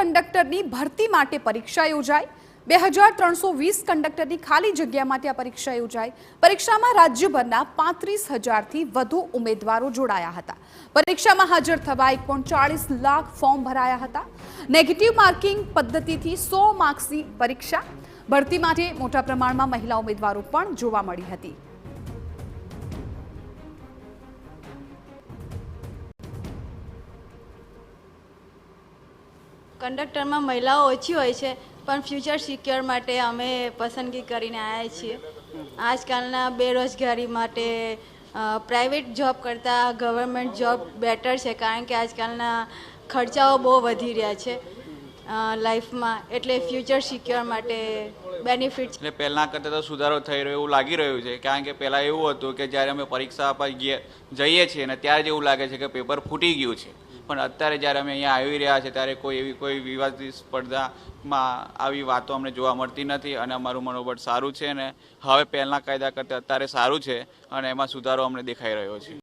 કંડક્ટરની ભરતી માટે પરીક્ષા યોજાઈ। 2320 કંડક્ટરની ખાલી જગ્યા માટે આ પરીક્ષા યોજાઈ। પરીક્ષામાં રાજ્યભરના 35,000થી વધુ ઉમેદવારો જોડાયા હતા। પરીક્ષામાં હાજર થવા 1.40 લાખ ફોર્મ ભરાયા હતા। નેગેટિવ માર્કિંગ પદ્ધતિથી 100 માર્ક્સની પરીક્ષા। ભરતી માટે મોટા પ્રમાણમાં મહિલા ઉમેદવારો પણ જોવા મળી હતી। કંડક્ટરમાં મહિલાઓ ઓછી હોય છે, પણ ફ્યુચર સિક્યોર માટે અમે પસંદગી કરીને આવ્યા છીએ। આજકાલના બેરોજગારી માટે પ્રાઇવેટ જોબ કરતાં ગવર્મેન્ટ જોબ બેટર છે, કારણ કે આજકાલના ખર્ચાઓ બહુ વધી રહ્યા છે લાઈફમાં, એટલે ફ્યુચર સિક્યોર માટે બેનિફિટ છે। એટલે પહેલાં કરતાં તો સુધારો થઈ રહ્યો એવું લાગી રહ્યું છે, કારણ કે પહેલાં એવું હતું કે જ્યારે અમે પરીક્ષા આપવા જઈએ છીએ ને ત્યારે જ એવું લાગે છે કે પેપર ફૂટી ગયું છે, પણ અત્યારે જ્યારે અમે અહીંયા આવી રહ્યા છે ત્યારે કોઈ વિવાદિત સ્પર્ધામાં આવી વાતો અમને જોવા મળતી નથી અને અમારું મનોબળ સારું છે અને હવે પહેલાં કાયદા કરતાં અત્યારે સારું છે અને એમાં સુધારો અમને દેખાઈ રહ્યો છે।